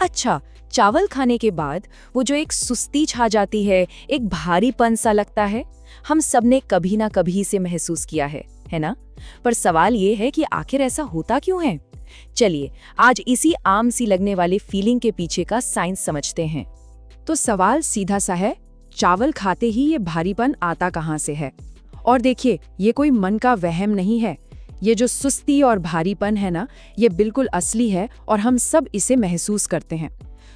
अच्छा, चावल खाने के बाद वो जो एक सुस्ती छा जाती है, एक भारीपन सा लगता है, हम सबने कभी ना कभी इसे महसूस किया है ना? पर सवाल ये है कि आखिर ऐसा होता क्यों है? चलिए, आज इसी आम सी लगने वाली फीलिंग के पीछे का साइंस समझते हैं। तो सवाल सीधा सा है, चावल खाते ही ये भारीपन आता कहाँ से है? और देखिए, ये कोई मन का वहम नहीं है। ये जो सुस्ती और भारीपन है ना, ये बिल्कुल असली है और हम सब इसे महसूस करते हैं।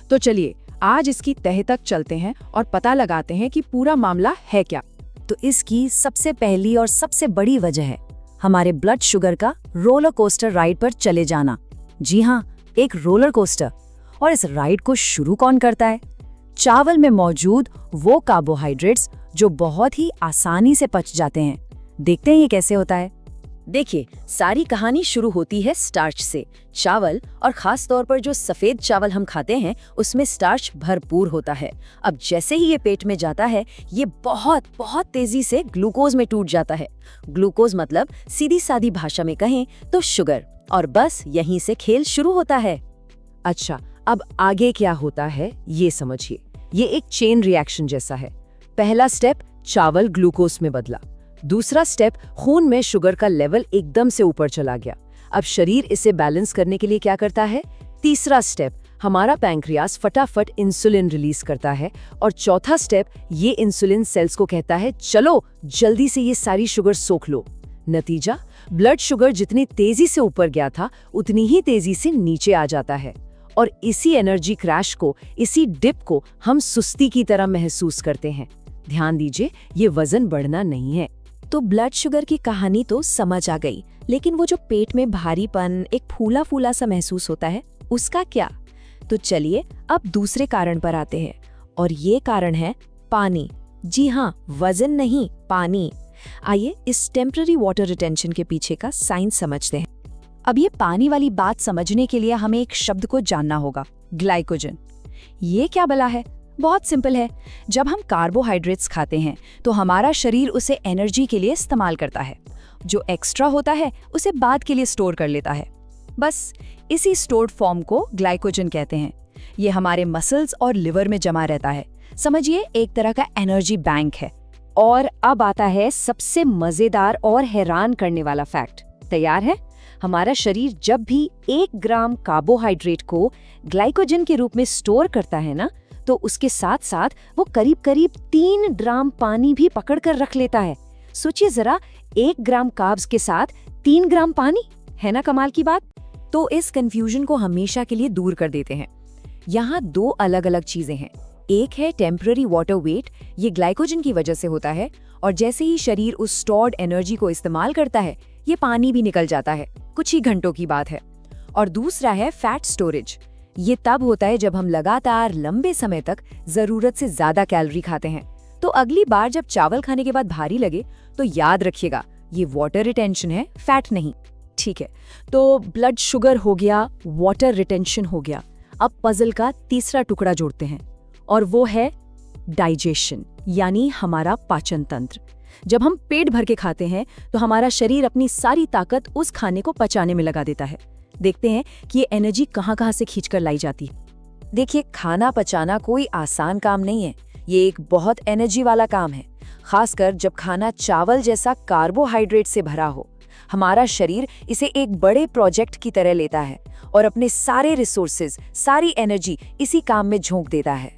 तो चलिए, आज इसकी तह तक चलते हैं और पता लगाते हैं कि पूरा मामला है क्या। तो इसकी सबसे पहली और सबसे बड़ी वजह है हमारे ब्लड शुगर का रोलर कोस्टर राइड पर चले जाना। जी हाँ, एक रोलर कोस्टर। और इस राइड को शुरू कौन करता है? चावल में मौजूद वो कार्बोहाइड्रेट्स जो बहुत ही आसानी से पच जाते हैं। देखते हैं ये कैसे होता है। देखिए, सारी कहानी शुरू होती है स्टार्च से। चावल और खास तौर पर जो सफेद चावल हम खाते हैं, उसमें स्टार्च भरपूर होता है। अब जैसे ही ये पेट में जाता है, ये बहुत बहुत तेजी से ग्लूकोज में टूट जाता है। ग्लूकोज मतलब सीधी सादी भाषा में कहें तो शुगर। और बस यहीं से खेल शुरू होता है। अच्छा, अब आगे क्या होता है ये समझिए। ये एक चेन रिएक्शन जैसा है। पहला स्टेप, चावल ग्लूकोज में बदला। दूसरा स्टेप, खून में शुगर का लेवल एकदम से ऊपर चला गया। अब शरीर इसे बैलेंस करने के लिए क्या करता है? तीसरा स्टेप, हमारा पैंक्रियास फटाफट इंसुलिन रिलीज करता है। और चौथा स्टेप, ये इंसुलिन सेल्स को कहता है, चलो जल्दी से ये सारी शुगर सोख लो। नतीजा, ब्लड शुगर जितनी तेजी से ऊपर गया था, उतनी ही तेजी से नीचे आ जाता है। और इसी एनर्जी क्रैश को, इसी डिप को हम सुस्ती की तरह महसूस करते हैं। ध्यान दीजिए, ये वजन बढ़ना नहीं है। तो ब्लड शुगर की कहानी तो समझ आ गई, लेकिन वो जो पेट में भारीपन, एक फूला फूला सा महसूस होता है, उसका क्या? तो चलिए अब दूसरे कारण पर आते हैं। और ये कारण है पानी। जी हाँ, वजन नहीं, पानी। आइए इस टेम्पररी वाटर रिटेंशन के पीछे का साइंस समझते हैं। अब ये पानी वाली बात समझने के लिए हमें एक शब्द को जानना होगा, ग्लाइकोजन। ये क्या भला है? बहुत सिंपल है। जब हम कार्बोहाइड्रेट्स खाते हैं तो हमारा शरीर उसे एनर्जी के लिए इस्तेमाल करता है। जो एक्स्ट्रा होता है उसे बाद के लिए स्टोर कर लेता है। बस इसी स्टोर्ड फॉर्म को ग्लाइकोजन कहते हैं। ये हमारे मसल्स और लिवर में जमा रहता है। समझिए, एक तरह का एनर्जी बैंक है। और अब आता है सबसे मजेदार और हैरान करने वाला फैक्ट। तैयार है? हमारा शरीर जब भी 1 ग्राम कार्बोहाइड्रेट को ग्लाइकोजन के रूप में स्टोर करता है ना, तो उसके साथ साथ वो करीब करीब 3 ग्राम पानी भी पकड़ कर रख लेता है। सोचिए जरा, 1 ग्राम कार्ब्स के साथ 3 ग्राम पानी, है ना कमाल की बात? तो इस कंफ्यूजन को हमेशा के लिए दूर कर देते हैं। यहाँ 2 अलग अलग चीजें हैं। एक है टेम्पररी वाटर वेट, ये ग्लाइकोजन की वजह से होता है, और जैसे ही शरीर उस स्टोर्ड एनर्जी को इस्तेमाल करता है, ये पानी भी निकल जाता है। कुछ ही घंटों की बात है। और दूसरा है फैट स्टोरेज। ये तब होता है जब हम लगातार लंबे समय तक जरूरत से ज्यादा कैलोरी खाते हैं। तो अगली बार जब चावल खाने के बाद भारी लगे, तो याद रखिएगा, ये वाटर रिटेंशन है, फैट नहीं। ठीक है, तो ब्लड शुगर हो गया, वाटर रिटेंशन हो गया। अब पजल का तीसरा टुकड़ा जोड़ते हैं, और वो है डाइजेशन, यानी हमारा पाचन तंत्र। जब हम पेट भर के खाते हैं तो हमारा शरीर अपनी सारी ताकत उस खाने को पचाने में लगा देता है। देखते हैं कि ये एनर्जी कहाँ-कहाँ से खींचकर लाई जाती है। देखिए, खाना पचाना कोई आसान काम नहीं है। ये एक बहुत एनर्जी वाला काम है, खासकर जब खाना चावल जैसा कार्बोहाइड्रेट से भरा हो। हमारा शरीर इसे एक बड़े प्रोजेक्ट की तरह लेता है और अपने सारे रिसोर्सेज, सारी एनर्जी इसी काम में झोंक देता है।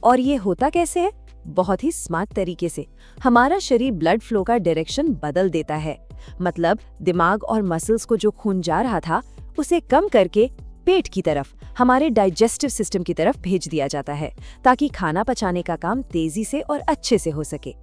और ये होता कैसे है? बहुत ही स्मार्ट तरीके से। हमारा शरीर ब्लड फ्लो का डायरेक्शन बदल देता है। मतलब दिमाग और मसल्स को जो खून जा रहा था, उसे कम करके पेट की तरफ, हमारे डाइजेस्टिव सिस्टम की तरफ भेज दिया जाता है, ताकि खाना पचाने का काम तेजी से और अच्छे से हो सके।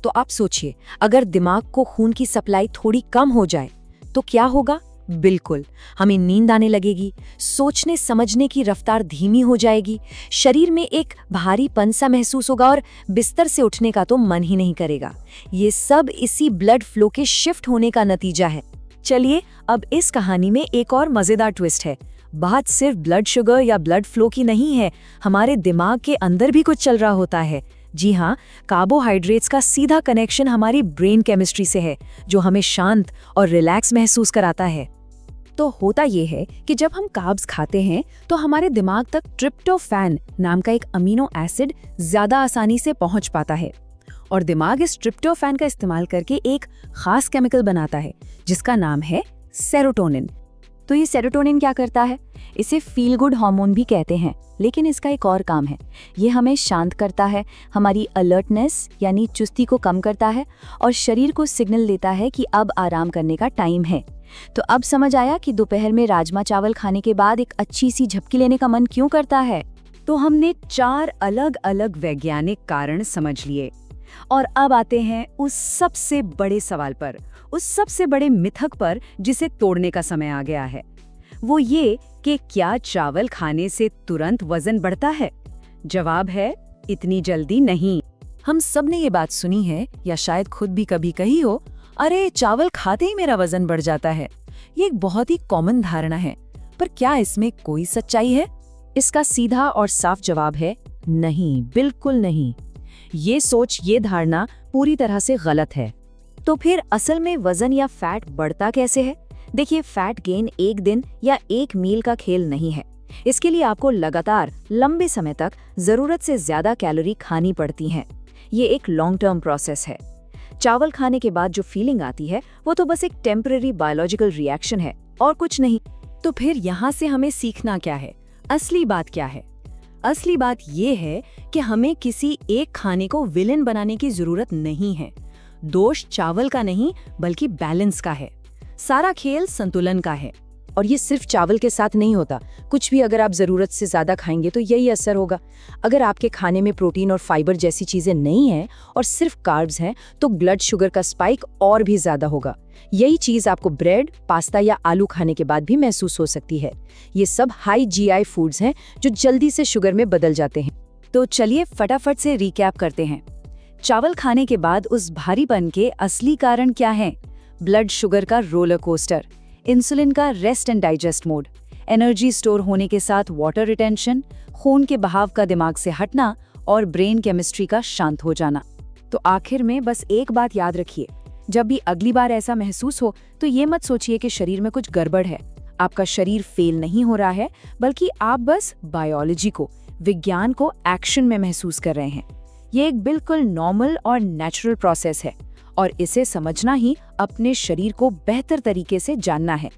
तो आप सोचिए, अगर दिमाग को खून की सप्लाई थोड़ी कम हो जाए तो क्या होगा? बिल्कुल, हमें नींद आने लगेगी, सोचने समझने की रफ्तार धीमी हो जाएगी, शरीर में एक भारीपन सा महसूस होगा और बिस्तर से उठने का तो मन ही नहीं करेगा। ये सब इसी ब्लड फ्लो के शिफ्ट होने का नतीजा है। चलिए, अब इस कहानी में एक और मजेदार ट्विस्ट है। बात सिर्फ ब्लड शुगर या ब्लड फ्लो की नहीं है, हमारे दिमाग के अंदर भी कुछ चल रहा होता है। जी हाँ, कार्बोहाइड्रेट्स का सीधा कनेक्शन हमारी ब्रेन केमिस्ट्री से है, जो हमें शांत और रिलैक्स महसूस कराता है। तो होता ये है कि जब हम कार्ब्स खाते हैं तो हमारे दिमाग तक ट्रिप्टोफैन नाम का एक अमीनो एसिड ज्यादा आसानी से पहुंच पाता है और दिमाग इस ट्रिप्टोफैन का इस्तेमाल करके एक खास केमिकल बनाता है जिसका नाम है सेरोटोनिन। तो ये सेरोटोनिन क्या करता है? इसे फील गुड हार्मोन भी कहते हैं, लेकिन इसका एक और काम है। ये हमें शांत करता है, हमारी अलर्टनेस यानी चुस्ती को कम करता है और शरीर को सिग्नल देता है कि अब आराम करने का टाइम है। तो अब समझ आया कि दोपहर में राजमा चावल खाने के बाद एक अच्छी सी झपकी लेने का मन क्यों करता है। तो हमने 4 अलग अलग वैज्ञानिक कारण समझ लिए और अब आते हैं उस सबसे बड़े सवाल पर, उस सबसे बड़े मिथक पर जिसे तोड़ने का समय आ गया है। वो ये कि क्या चावल खाने से तुरंत वजन बढ़ता है? जवाब है इतनी जल्दी नहीं। हम सब ने ये बात सुनी है या शायद खुद भी कभी कही हो, अरे चावल खाते ही मेरा वजन बढ़ जाता है। ये एक बहुत ही कॉमन धारणा है, पर क्या इसमें कोई सच्चाई है? इसका सीधा और साफ जवाब है नहीं, बिल्कुल नहीं। ये सोच, ये धारणा पूरी तरह से गलत है। तो फिर असल में वजन या फैट बढ़ता कैसे है? देखिए, फैट गेन एक दिन या एक मील का खेल नहीं है। इसके लिए आपको लगातार लंबे समय तक जरूरत से ज्यादा कैलोरी खानी पड़ती हैं। ये एक लॉन्ग टर्म प्रोसेस है। चावल खाने के बाद जो फीलिंग आती है वो तो बस एक टेम्पररी बायोलॉजिकल रिएक्शन है और कुछ नहीं। तो फिर यहाँ से हमें सीखना क्या है? असली बात क्या है? असली बात ये है कि हमें किसी एक खाने को विलेन बनाने की जरूरत नहीं है। दोष चावल का नहीं बल्कि बैलेंस का है। सारा खेल संतुलन का है। और ये सिर्फ चावल के साथ नहीं होता। कुछ भी अगर आप जरूरत से ज्यादा खाएंगे तो यही असर होगा। अगर आपके खाने में प्रोटीन और फाइबर जैसी चीजें नहीं हैं और सिर्फ कार्ब्स हैं तो ब्लड शुगर का स्पाइक और भी ज्यादा होगा। यही चीज आपको ब्रेड, पास्ता या आलू खाने के बाद भी महसूस हो सकती है। ये सब हाई जीआई फूड्स हैं जो जल्दी से शुगर में बदल जाते हैं। तो चलिए फटाफट से रिकैप करते हैं। चावल खाने के बाद उस भारीपन के असली कारण क्या हैं? ब्लड शुगर का रोलर कोस्टर, इंसुलिन का rest and digest mode, energy store होने के साथ वाटर रिटेंशन, खून के बहाव का दिमाग से हटना और ब्रेन केमिस्ट्री का शांत हो जाना। तो आखिर में बस एक बात याद रखिए, जब भी अगली बार ऐसा महसूस हो तो ये मत सोचिए कि शरीर में कुछ गड़बड़ है। आपका शरीर फेल नहीं हो रहा है, बल्कि आप बस बायोलॉजी को, विज्ञान को एक्शन में महसूस कर रहे हैं। ये एक बिल्कुल नॉर्मल और नेचुरल प्रोसेस है और इसे समझना ही अपने शरीर को बेहतर तरीके से जानना है।